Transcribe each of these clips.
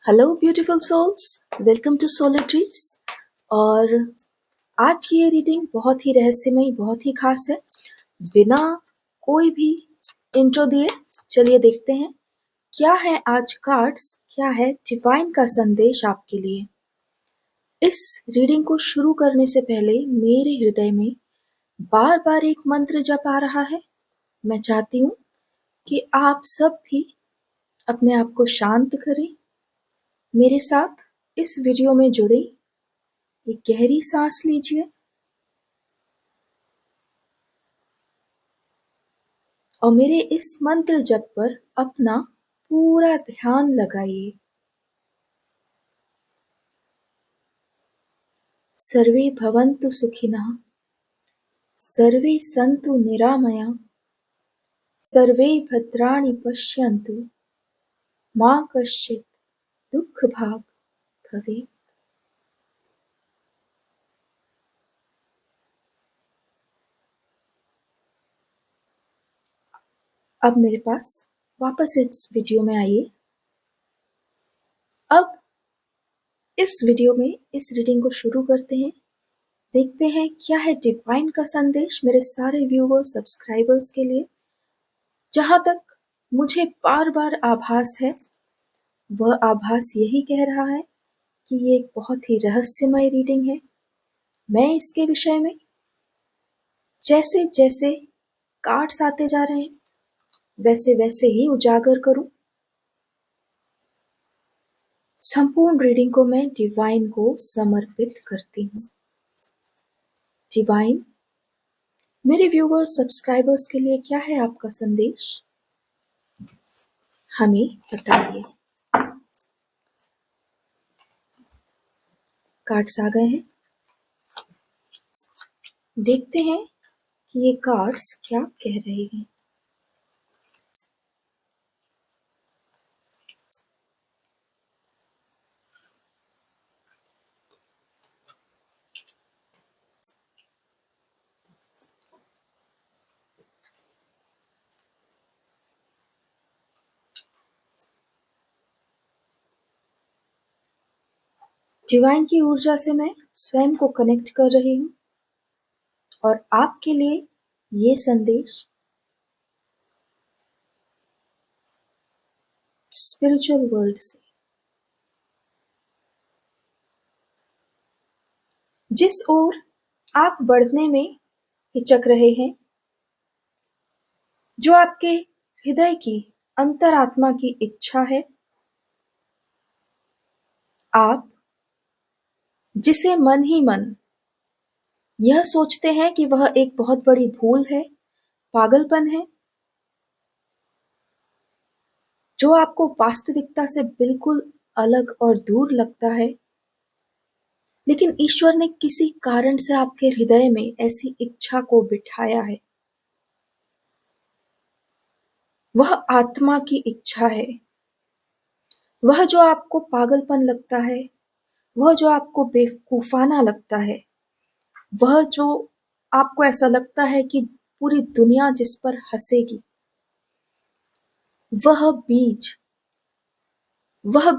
Hello beautiful souls, welcome to Solitrees. और आज की ये रीडिंग बहुत ही रहस्यमयी, बहुत ही खास है। बिना कोई भी इंट्रो दिए चलिए देखते हैं क्या है आज कार्ड्स, क्या है डिवाइन का संदेश आपके लिए। इस रीडिंग को शुरू करने से पहले मेरे हृदय में बार बार एक मंत्र जप आ रहा है। मैं चाहती हूँ कि आप सब भी अपने आप को शांत करें, मेरे साथ इस वीडियो में जुड़े। एक गहरी सांस लीजिए और मेरे इस मंत्र जप पर अपना पूरा ध्यान लगाइए। सर्वे भवन्तु सुखिनः, सर्वे सन्तु निरामया, सर्वे भद्राणि पश्यन्तु, मा कश्चित् दुःखभाग् भवेत्। अब मेरे पास वापस इस वीडियो में आइए। अब इस वीडियो में इस रीडिंग को शुरू करते हैं। देखते हैं क्या है डिवाइन का संदेश मेरे सारे व्यूअर्स, सब्सक्राइबर्स के लिए। जहां तक मुझे बार बार आभास है, वह आभास यही कह रहा है कि ये एक बहुत ही रहस्यमय रीडिंग है। मैं इसके विषय में जैसे जैसे कार्ड्स आते जा रहे हैं वैसे वैसे ही उजागर करूं। संपूर्ण रीडिंग को मैं डिवाइन को समर्पित करती हूँ। डिवाइन, मेरे व्यूअर्स, सब्सक्राइबर्स के लिए क्या है आपका संदेश, हमें बताइए। कार्ड्स आ गए हैं, देखते हैं कि ये कार्ड्स क्या कह रहे हैं। डिवाइन की ऊर्जा से मैं स्वयं को कनेक्ट कर रही हूँ और आपके लिए ये संदेश स्पिरिचुअल वर्ल्ड से। जिस ओर आप बढ़ने में हिचक रहे हैं, जो आपके हृदय की, अंतरात्मा की इच्छा है, आप जिसे मन ही मन यह सोचते हैं कि वह एक बहुत बड़ी भूल है, पागलपन है, जो आपको वास्तविकता से बिल्कुल अलग और दूर लगता है, लेकिन ईश्वर ने किसी कारण से आपके हृदय में ऐसी इच्छा को बिठाया है। वह आत्मा की इच्छा है, वह जो आपको पागलपन लगता है, वह जो आपको बेवकूफाना लगता है, वह जो आपको ऐसा लगता है कि पूरी दुनिया जिस पर हंसेगी, वह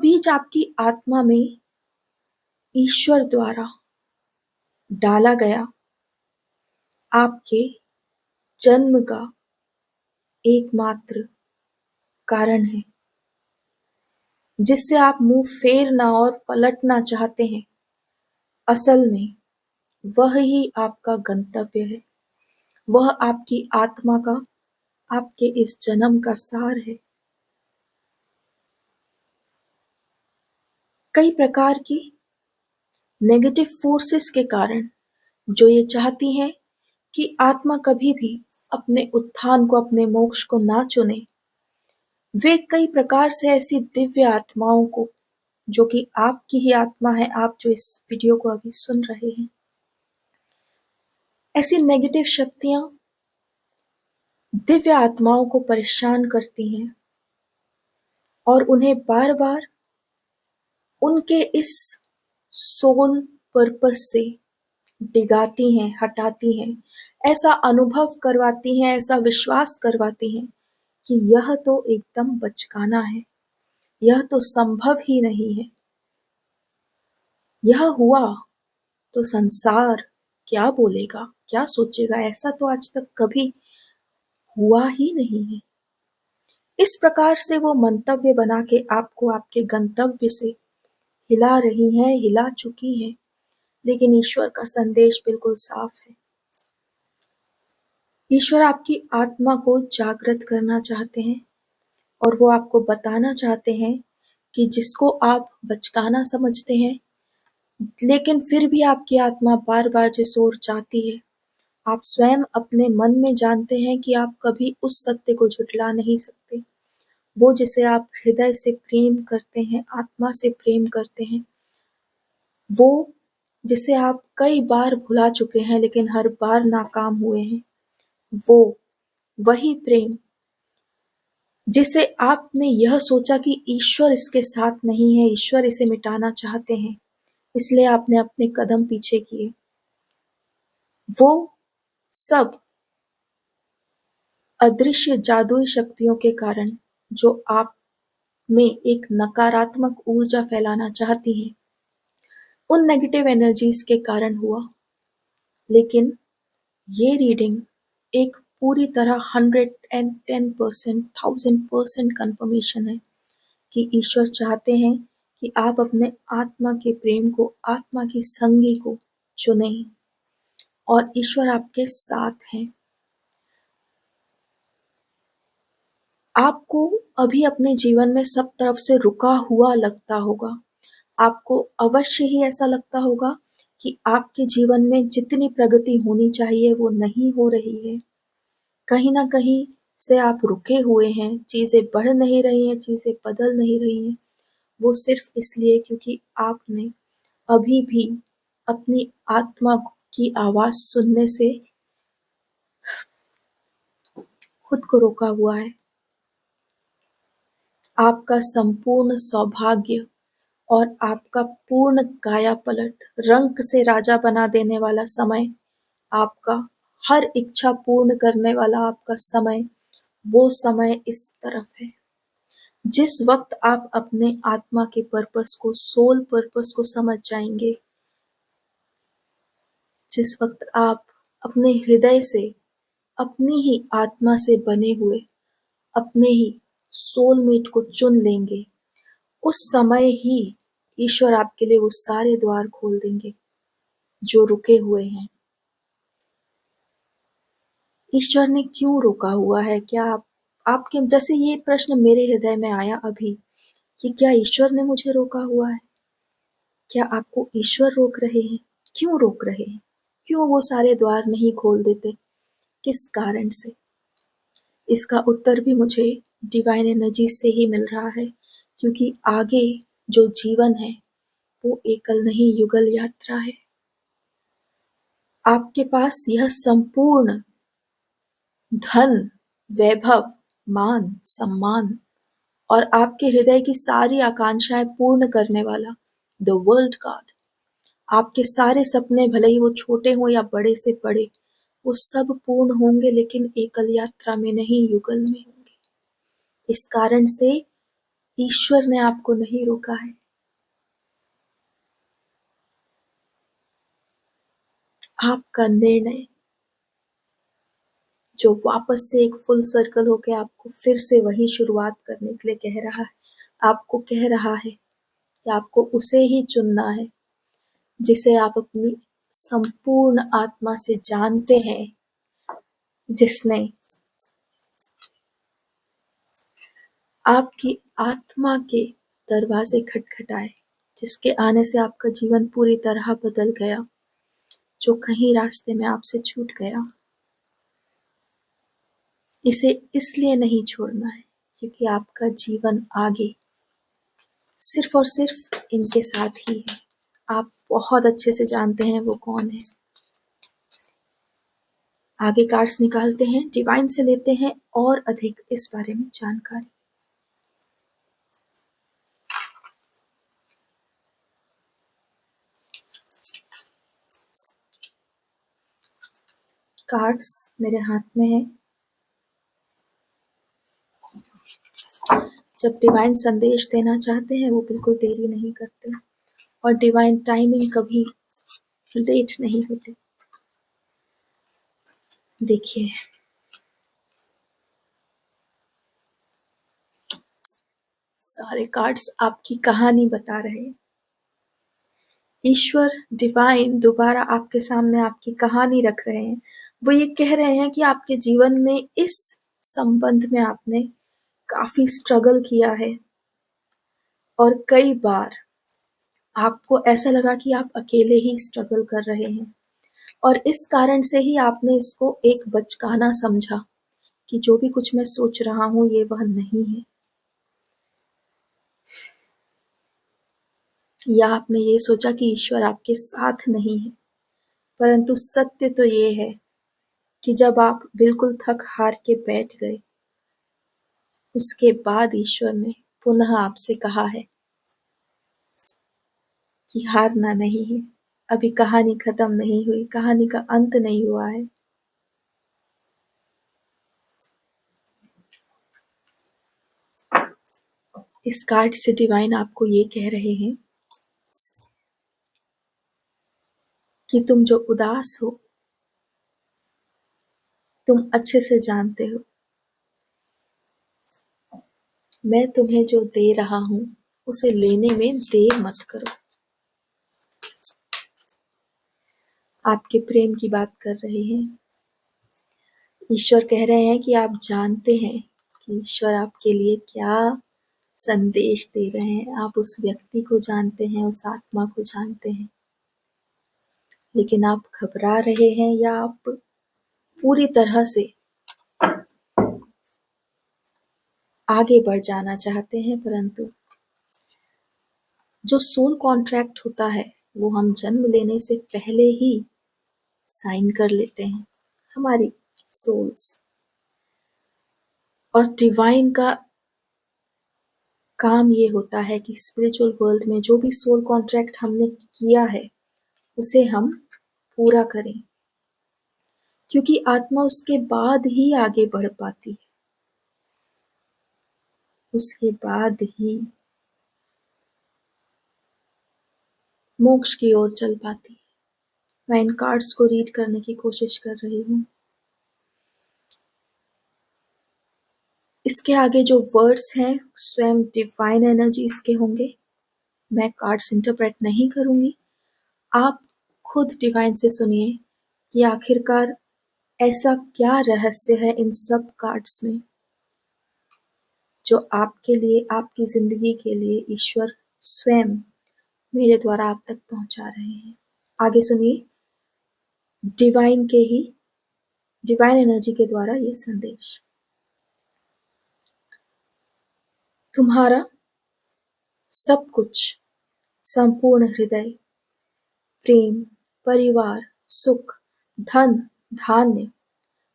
बीज आपकी आत्मा में ईश्वर द्वारा डाला गया आपके जन्म का एकमात्र कारण है, जिससे आप मुंह फेरना और पलटना चाहते हैं। असल में वह ही आपका गंतव्य है, वह आपकी आत्मा का, आपके इस जन्म का सार है। कई प्रकार की नेगेटिव फोर्सेस के कारण जो ये चाहती हैं कि आत्मा कभी भी अपने उत्थान को, अपने मोक्ष को ना चुने, वे कई प्रकार से ऐसी दिव्य आत्माओं को, जो कि आपकी ही आत्मा है, आप जो इस वीडियो को अभी सुन रहे हैं, ऐसी नेगेटिव शक्तियां दिव्य आत्माओं को परेशान करती हैं और उन्हें बार बार उनके इस सोल पर्पस से डिगाती हैं, हटाती हैं, ऐसा अनुभव करवाती हैं, ऐसा विश्वास करवाती हैं कि यह तो एकदम बचकाना है, यह तो संभव ही नहीं है। यह हुआ तो संसार क्या बोलेगा, क्या सोचेगा, ऐसा तो आज तक कभी हुआ ही नहीं है। इस प्रकार से वो मंतव्य बना के आपको आपके गंतव्य से हिला रही हैं, हिला चुकी हैं। लेकिन ईश्वर का संदेश बिल्कुल साफ है। ईश्वर आपकी आत्मा को जागृत करना चाहते हैं और वो आपको बताना चाहते हैं कि जिसको आप बचकाना समझते हैं, लेकिन फिर भी आपकी आत्मा बार बार जिस ओर जाती है, आप स्वयं अपने मन में जानते हैं कि आप कभी उस सत्य को झुठला नहीं सकते। वो जिसे आप हृदय से प्रेम करते हैं, आत्मा से प्रेम करते हैं, वो जिसे आप कई बार भुला चुके हैं लेकिन हर बार नाकाम हुए हैं, वो वही प्रेम जिसे आपने यह सोचा कि ईश्वर इसके साथ नहीं है, ईश्वर इसे मिटाना चाहते हैं, इसलिए आपने अपने कदम पीछे किए। वो सब अदृश्य जादुई शक्तियों के कारण जो आप में एक नकारात्मक ऊर्जा फैलाना चाहती हैं, उन नेगेटिव एनर्जीज के कारण हुआ। लेकिन ये रीडिंग एक पूरी तरह 110%, 1000% कंफर्मेशन है कि ईश्वर चाहते हैं कि आप अपने आत्मा के प्रेम को, आत्मा की संगी को चुने और ईश्वर आपके साथ हैं। आपको अभी अपने जीवन में सब तरफ से रुका हुआ लगता होगा। आपको अवश्य ही ऐसा लगता होगा कि आपके जीवन में जितनी प्रगति होनी चाहिए वो नहीं हो रही है। कहीं न कहीं से आप रुके हुए हैं, चीज़ें बढ़ नहीं रही हैं, चीज़ें बदल नहीं रही हैं। वो सिर्फ़ इसलिए क्योंकि आपने अभी भी अपनी आत्मा की आवाज़ सुनने से खुद को रोका हुआ है। आपका संपूर्ण सौभाग्य और आपका पूर्ण कायापलट, रंक से राजा बना देने वाला समय, आपका हर इच्छा पूर्ण करने वाला आपका समय, वो समय इस तरफ है। जिस वक्त आप अपने आत्मा के पर्पस को, सोल पर्पस को समझ जाएंगे, जिस वक्त आप अपने हृदय से, अपनी ही आत्मा से बने हुए अपने ही सोलमेट को चुन लेंगे, उस समय ही ईश्वर आपके लिए वो सारे द्वार खोल देंगे जो रुके हुए हैं। ईश्वर ने क्यों रोका हुआ है? क्या आपके जैसे ये प्रश्न मेरे हृदय में आया अभी कि क्या ईश्वर ने मुझे रोका हुआ है? क्या आपको ईश्वर रोक रहे हैं? क्यों रोक रहे हैं? क्यों वो सारे द्वार नहीं खोल देते? किस कारण से? इसका उत्तर भी मुझे डिवाइन एनर्जी से ही मिल रहा है, क्योंकि आगे जो जीवन है वो एकल नहीं युगल यात्रा है। आपके पास यह संपूर्ण धन, वैभव, मान, सम्मान और आपके हृदय की सारी आकांक्षाएं पूर्ण करने वाला द वर्ल्ड गॉड, आपके सारे सपने भले ही वो छोटे हों या बड़े से बड़े, वो सब पूर्ण होंगे लेकिन एकल यात्रा में नहीं, युगल में होंगे। इस कारण से ईश्वर ने आपको नहीं रोका है। आपका निर्णय जो वापस से एक फुल सर्कल होके आपको फिर से वही शुरुआत करने के लिए कह रहा है, आपको कह रहा है कि आपको उसे ही चुनना है जिसे आप अपनी संपूर्ण आत्मा से जानते हैं, जिसने आपकी आत्मा के दरवाजे खटखटाए, जिसके आने से आपका जीवन पूरी तरह बदल गया, जो कहीं रास्ते में आपसे छूट गया। इसे इसलिए नहीं छोड़ना है क्योंकि आपका जीवन आगे सिर्फ और सिर्फ इनके साथ ही है। आप बहुत अच्छे से जानते हैं वो कौन है। आगे कार्ड्स निकालते हैं, डिवाइन से लेते हैं और अधिक इस बारे में जानकारी। कार्ड्स मेरे हाथ में है। जब डिवाइन संदेश देना चाहते हैं वो बिल्कुल देरी नहीं करते और डिवाइन टाइमिंग कभी लेट नहीं होती। देखिए, सारे कार्ड्स आपकी कहानी बता रहे हैं। ईश्वर डिवाइन दोबारा आपके सामने आपकी कहानी रख रहे हैं। वो ये कह रहे हैं कि आपके जीवन में इस संबंध में आपने काफी स्ट्रगल किया है और कई बार आपको ऐसा लगा कि आप अकेले ही स्ट्रगल कर रहे हैं और इस कारण से ही आपने इसको एक बचकाना समझा कि जो भी कुछ मैं सोच रहा हूं ये वह नहीं है, या आपने ये सोचा कि ईश्वर आपके साथ नहीं है। परंतु सत्य तो ये है कि जब आप बिल्कुल थक हार के बैठ गए, उसके बाद ईश्वर ने पुनः आपसे कहा है कि हारना नहीं है, अभी कहानी खत्म नहीं हुई, कहानी का अंत नहीं हुआ है। इस कार्ड से डिवाइन आपको ये कह रहे हैं कि तुम जो उदास हो, तुम अच्छे से जानते हो मैं तुम्हें जो दे रहा हूं उसे लेने में देर मत करो। आपके प्रेम की बात कर रहे हैं। ईश्वर कह रहे हैं कि आप जानते हैं कि ईश्वर आपके लिए क्या संदेश दे रहे हैं। आप उस व्यक्ति को जानते हैं, उस आत्मा को जानते हैं, लेकिन आप घबरा रहे हैं या आप पूरी तरह से आगे बढ़ जाना चाहते हैं। परंतु जो सोल कॉन्ट्रैक्ट होता है वो हम जन्म लेने से पहले ही साइन कर लेते हैं, हमारी सोल्स। और डिवाइन का काम ये होता है कि स्पिरिचुअल वर्ल्ड में जो भी सोल कॉन्ट्रैक्ट हमने किया है उसे हम पूरा करें, क्योंकि आत्मा उसके बाद ही आगे बढ़ पाती है, उसके बाद ही मोक्ष की ओर चल पाती है। मैं इन कार्ड्स को रीड करने की कोशिश कर रही हूँ। इसके आगे जो वर्ड्स हैं स्वयं डिवाइन एनर्जीज के होंगे। मैं कार्ड्स इंटरप्रेट नहीं करूंगी, आप खुद डिवाइन से सुनिए कि आखिरकार ऐसा क्या रहस्य है इन सब कार्ड्स में जो आपके लिए, आपकी जिंदगी के लिए ईश्वर स्वयं मेरे द्वारा आप तक पहुंचा रहे हैं। आगे सुनिए डिवाइन के ही, डिवाइन एनर्जी के द्वारा ये संदेश। तुम्हारा सब कुछ, संपूर्ण हृदय, प्रेम, परिवार, सुख, धन, धान्य,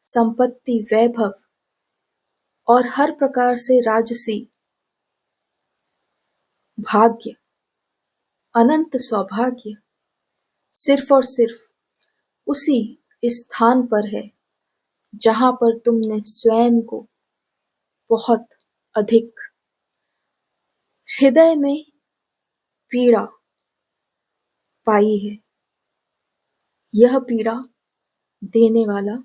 संपत्ति, वैभव और हर प्रकार से राजसी भाग्य, अनंत सौभाग्य सिर्फ और सिर्फ उसी स्थान पर है जहां पर तुमने स्वयं को बहुत अधिक हृदय में पीड़ा पाई है। यह पीड़ा देने वाला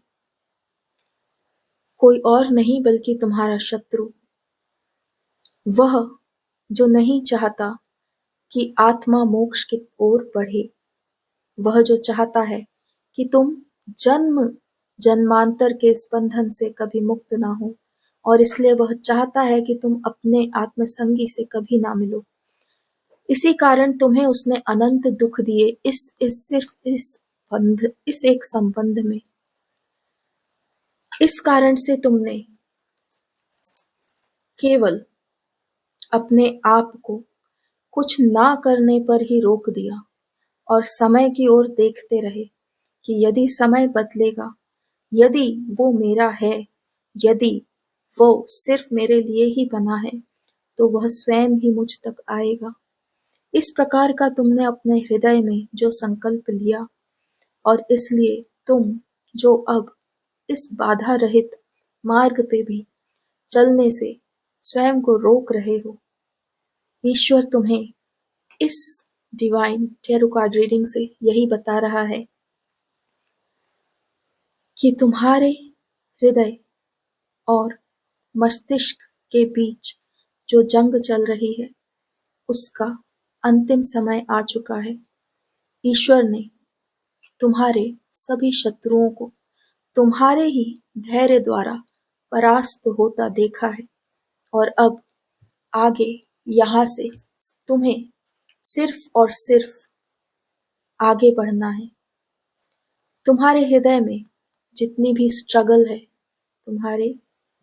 कोई और नहीं बल्कि तुम्हारा शत्रु, वह जो नहीं चाहता कि आत्मा मोक्ष की ओर बढ़े, वह जो चाहता है कि तुम जन्म जन्मांतर के इस बंधन से कभी मुक्त ना हो, और इसलिए वह चाहता है कि तुम अपने आत्मसंगी से कभी ना मिलो। इसी कारण तुम्हें उसने अनंत दुख दिए इस एक संबंध में। इस कारण से तुमने केवल अपने आप को कुछ ना करने पर ही रोक दिया और समय की ओर देखते रहे कि यदि समय बदलेगा, यदि वो मेरा है, यदि वो सिर्फ मेरे लिए ही बना है, तो वह स्वयं ही मुझ तक आएगा। इस प्रकार का तुमने अपने हृदय में जो संकल्प लिया, और इसलिए तुम जो अब इस बाधा रहित मार्ग पे भी चलने से स्वयं को रोक रहे हो। ईश्वर तुम्हें इस डिवाइन टैरो कार्ड रीडिंग से यही बता रहा है कि तुम्हारे हृदय और मस्तिष्क के बीच जो जंग चल रही है उसका अंतिम समय आ चुका है। ईश्वर ने तुम्हारे सभी शत्रुओं को तुम्हारे ही धैर्य द्वारा परास्त होता देखा है और अब आगे यहाँ से तुम्हें सिर्फ और सिर्फ आगे बढ़ना है। तुम्हारे हृदय में जितनी भी स्ट्रगल है, तुम्हारे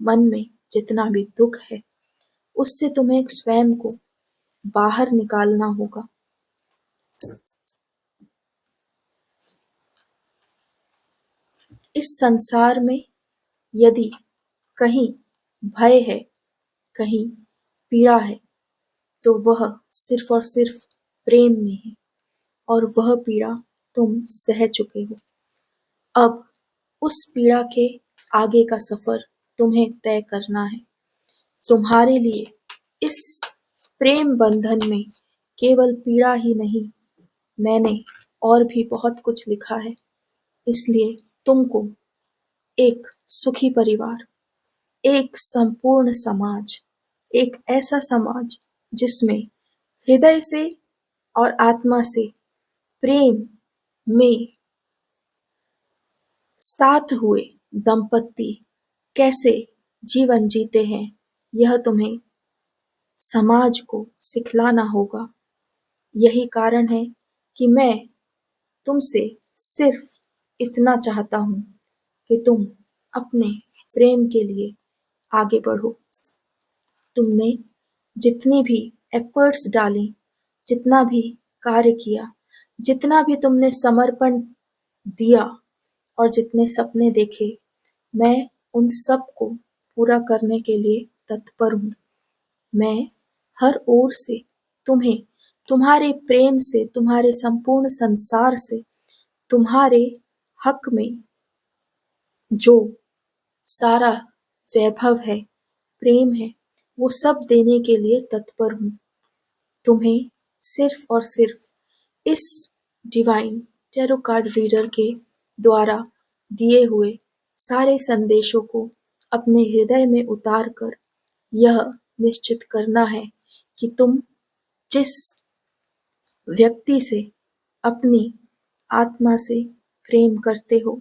मन में जितना भी दुख है, उससे तुम्हें स्वयं को बाहर निकालना होगा। इस संसार में यदि कहीं भय है, कहीं पीड़ा है, तो वह सिर्फ और सिर्फ प्रेम में है और वह पीड़ा तुम सह चुके हो। अब उस पीड़ा के आगे का सफर तुम्हें तय करना है। तुम्हारे लिए इस प्रेम बंधन में केवल पीड़ा ही नहीं, मैंने और भी बहुत कुछ लिखा है। इसलिए तुमको एक सुखी परिवार, एक संपूर्ण समाज, एक ऐसा समाज जिसमें हृदय से और आत्मा से प्रेम में साथ हुए दंपति कैसे जीवन जीते हैं, यह तुम्हें समाज को सिखलाना होगा। यही कारण है कि मैं तुमसे सिर्फ इतना चाहता हूँ कि तुम अपने प्रेम के लिए आगे बढ़ो। तुमने जितनी भी एफर्ट्स डाली, जितना भी कार्य किया, जितना भी तुमने समर्पण दिया और जितने सपने देखे, मैं उन सब को पूरा करने के लिए तत्पर हूँ। मैं हर ओर से तुम्हें तुम्हारे प्रेम से, तुम्हारे संपूर्ण संसार से, तुम्हारे हक में जो सारा वैभव है, प्रेम है, वो सब देने के लिए तत्पर हूँ। तुम्हें सिर्फ और सिर्फ इस डिवाइन टैरो कार्ड रीडर के द्वारा दिए हुए सारे संदेशों को अपने हृदय में उतार कर यह निश्चित करना है कि तुम जिस व्यक्ति से अपनी आत्मा से प्रेम करते हो,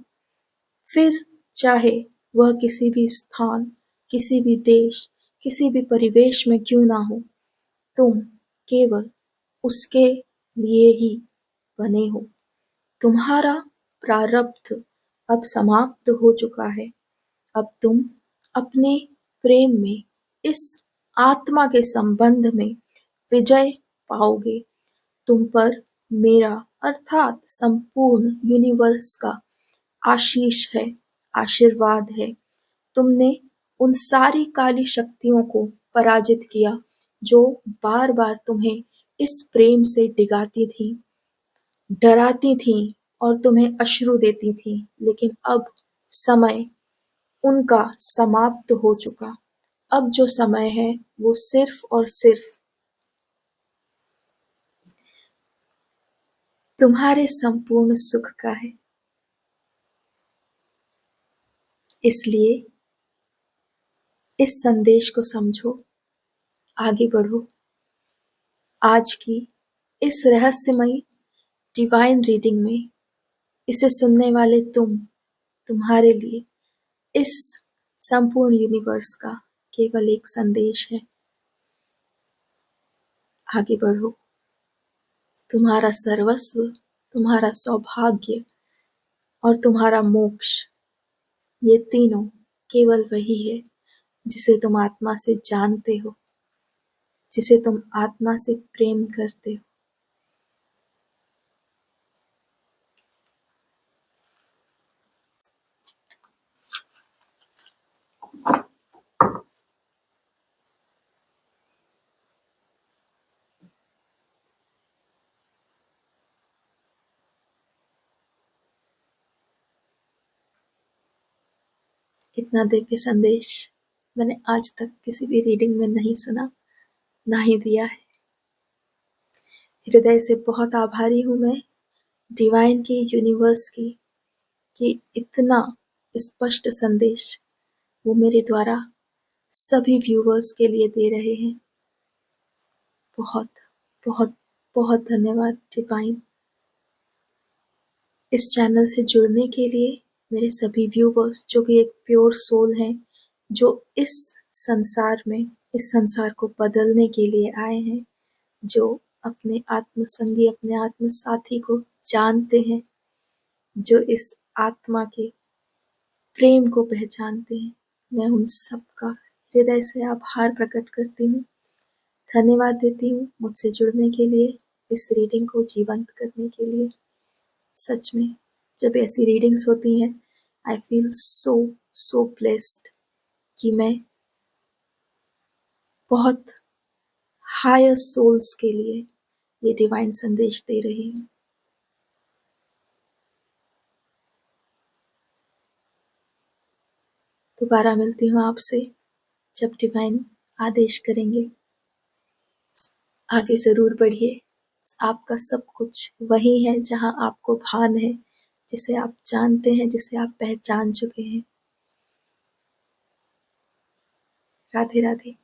फिर चाहे वह किसी भी स्थान, किसी भी देश, किसी भी परिवेश में क्यों ना हो, तुम केवल उसके लिए ही बने हो। तुम्हारा प्रारब्ध अब समाप्त हो चुका है। अब तुम अपने प्रेम में, इस आत्मा के संबंध में विजय पाओगे। तुम पर मेरा अर्थात संपूर्ण यूनिवर्स का आशीष है, आशीर्वाद है। तुमने उन सारी काली शक्तियों को पराजित किया जो बार बार तुम्हें इस प्रेम से डिगाती थी, डराती थी और तुम्हें अश्रु देती थी। लेकिन अब समय उनका समाप्त हो चुका। अब जो समय है वो सिर्फ और सिर्फ तुम्हारे संपूर्ण सुख का है। इसलिए इस संदेश को समझो, आगे बढ़ो। आज की इस रहस्यमयी डिवाइन रीडिंग में इसे सुनने वाले तुम्हारे लिए इस संपूर्ण यूनिवर्स का केवल एक संदेश है, आगे बढ़ो। तुम्हारा सर्वस्व, तुम्हारा सौभाग्य और तुम्हारा मोक्ष, ये तीनों केवल वही है जिसे तुम आत्मा से जानते हो, जिसे तुम आत्मा से प्रेम करते हो। इतना दिव्य संदेश मैंने आज तक किसी भी रीडिंग में नहीं सुना, ना ही दिया है। हृदय से बहुत आभारी हूँ मैं डिवाइन की, यूनिवर्स की, कि इतना स्पष्ट संदेश वो मेरे द्वारा सभी व्यूवर्स के लिए दे रहे हैं। बहुत बहुत बहुत धन्यवाद डिवाइन, इस चैनल से जुड़ने के लिए। मेरे सभी व्यूवर्स जो कि एक प्योर सोल हैं, जो इस संसार में, इस संसार को बदलने के लिए आए हैं, जो अपने आत्मसंगी, अपने आत्म साथी को जानते हैं, जो इस आत्मा के प्रेम को पहचानते हैं, मैं उन सबका हृदय से आभार प्रकट करती हूँ, धन्यवाद देती हूँ मुझसे जुड़ने के लिए, इस रीडिंग को जीवंत करने के लिए। सच में जब ऐसी रीडिंग्स होती हैं, I feel so so blessed कि मैं बहुत हायर सोल्स के लिए ये डिवाइन संदेश दे रही हूँ। दोबारा मिलती हूँ आपसे जब डिवाइन आदेश करेंगे। आगे जरूर बढ़िए, आपका सब कुछ वही है जहाँ आपको भान है, जिसे आप जानते हैं, जिसे आप पहचान चुके हैं। राधे राधे।